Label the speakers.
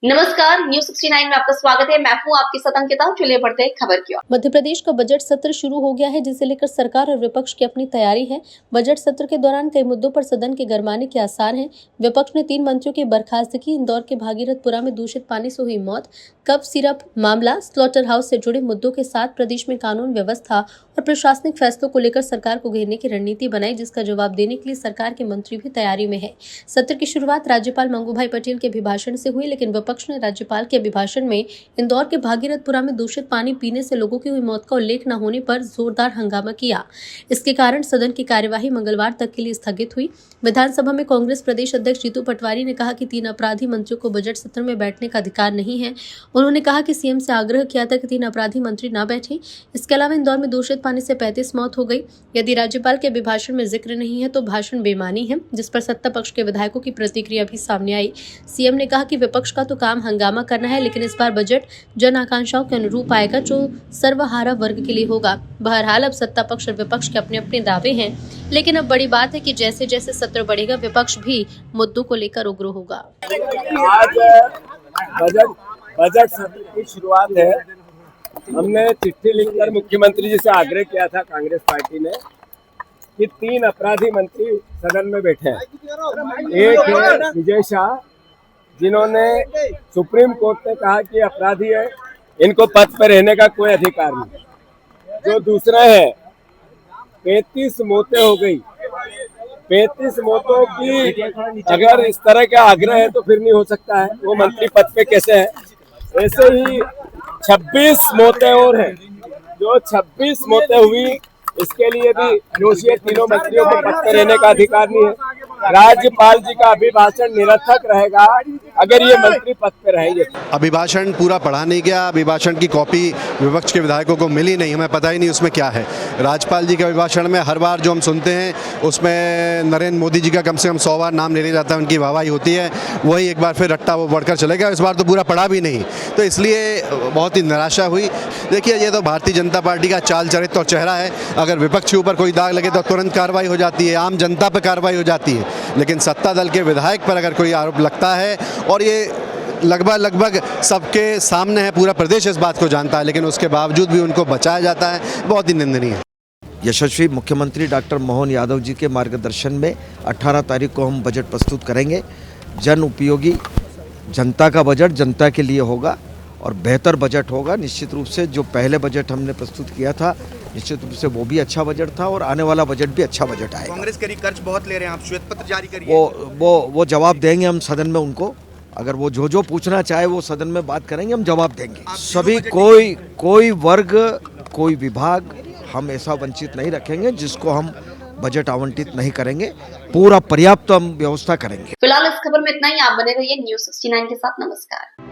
Speaker 1: नमस्कार, न्यूज 69 में आपका स्वागत है। मैं हूं आपके साथ अंकिता। चलिए बढ़ते हैं खबर की ओर।
Speaker 2: मध्य प्रदेश का बजट सत्र शुरू हो गया है, जिसे लेकर सरकार और विपक्ष की अपनी तैयारी है। बजट सत्र के दौरान कई मुद्दों पर सदन के गरमाने के आसार हैं। विपक्ष ने 3 मंत्रियों की बर्खास्तगी, इंदौर के भागीरथपुरा में दूषित पानी से हुई मौत, कफ सिरप मामला, स्लॉटर हाउस से जुड़े मुद्दों के साथ प्रदेश में कानून व्यवस्था और प्रशासनिक फैसलों को लेकर सरकार को घेरने की रणनीति बनाई, जिसका जवाब देने के लिए सरकार के मंत्री भी तैयारी में है। सत्र की शुरुआत राज्यपाल मंगूभाई पटेल के अभिभाषण से हुई, लेकिन विपक्ष ने राज्यपाल के अभिभाषण में इंदौर के भागीरथपुरा में दूषित पानी पीने से लोगों की हुई मौत का उल्लेख न होने पर जोरदार हंगामा किया। इसके कारण सदन की कार्यवाही मंगलवार तक के लिए स्थगित हुई। विधानसभा में कांग्रेस प्रदेश अध्यक्ष जीतू पटवारी ने कहा कि 3 अपराधी मंत्रियों को बजट सत्र में बैठने का अधिकार नहीं है। उन्होंने कहा कि सीएम से आग्रह किया था कि 3 अपराधी मंत्री न बैठे। इसके अलावा इंदौर में दूषित पानी से 35 मौत हो गई। यदि राज्यपाल के अभिभाषण में जिक्र नहीं है तो भाषण बेमानी है, जिस पर सत्ता पक्ष के विधायकों की प्रतिक्रिया भी सामने आई। सीएम ने कहा कि विपक्ष का तो काम हंगामा करना है, लेकिन इस बार बजट जन आकांक्षाओं के अनुरूप आएगा, जो सर्वहारा वर्ग के लिए होगा। बहरहाल अब सत्ता पक्ष और विपक्ष के अपने अपने दावे हैं, लेकिन अब बड़ी बात है कि जैसे जैसे सत्र बढ़ेगा, विपक्ष भी मुद्दों को लेकर उग्र होगा।
Speaker 3: आज बजट सत्र की शुरुआत है। हमने चिट्ठी लिखकर मुख्यमंत्री जी से आग्रह किया था कांग्रेस पार्टी ने कि 3 अपराधी मंत्री सदन में बैठे हैं। एक है विजय शाह, जिन्होंने सुप्रीम कोर्ट ने कहा कि अपराधी है, इनको पद पर रहने का कोई अधिकार नहीं। जो दूसरा है, 35 मौतें हो गई। 35 मौतों की अगर इस तरह का आग्रह है तो फिर नहीं हो सकता है, वो मंत्री पद पे कैसे है। ऐसे ही 26 मौतें और हैं। जो 26 मौतें हुई, इसके लिए भी दोषी है। तीनों मंत्रियों को पद पे रहने का अधिकार नहीं है। राज्यपाल जी का अभिभाषण निरर्थक रहेगा अगर ये मंत्री पद पे रहेंगे।
Speaker 4: अभिभाषण पूरा पढ़ा नहीं गया। अभिभाषण की कॉपी विपक्ष के विधायकों को मिली नहीं, हमें पता ही नहीं उसमें क्या है। राज्यपाल जी के अभिभाषण में हर बार जो हम सुनते हैं उसमें नरेंद्र मोदी जी का कम से कम 100 बार नाम ले लिया जाता है, उनकी वाहवाही होती है। वही एक बार फिर रट्टा वो बढ़कर चलेगा। इस बार तो पूरा पढ़ा भी नहीं, तो इसलिए बहुत ही निराशा हुई। देखिए, ये तो भारतीय जनता पार्टी का चाल चरित्र और चेहरा है। अगर विपक्ष के ऊपर कोई दाग लगे तो तुरंत कार्रवाई हो जाती है, आम जनता पर कार्रवाई हो जाती है। लेकिन सत्ता दल के विधायक पर अगर कोई आरोप लगता है, और ये लगभग सबके सामने है, पूरा प्रदेश इस बात को जानता है, लेकिन उसके बावजूद भी उनको बचाया जाता है, बहुत ही निंदनीय है।
Speaker 5: यशस्वी मुख्यमंत्री डॉक्टर मोहन यादव जी के मार्गदर्शन में 18 तारीख को हम बजट प्रस्तुत करेंगे। जन उपयोगी, जनता का बजट जनता के लिए होगा और बेहतर बजट होगा। निश्चित रूप से जो पहले बजट हमने प्रस्तुत किया था, निश्चित रूप से वो भी अच्छा बजट था और आने वाला बजट भी अच्छा बजट आएगा।
Speaker 6: कांग्रेस करी कर्ज बहुत ले रहे हैं, आप श्वेत पत्र जारी करिए।
Speaker 5: वो जवाब देंगे हम सदन में उनको। अगर वो जो पूछना चाहे वो सदन में बात करेंगे, हम जवाब देंगे। सभी कोई वर्ग, कोई विभाग हम ऐसा वंचित नहीं रखेंगे जिसको हम बजट आवंटित नहीं करेंगे। पूरा पर्याप्त हम व्यवस्था करेंगे।
Speaker 1: फिलहाल इस खबर में इतना ही। आप बने रहिए न्यूज 69 के साथ। नमस्कार।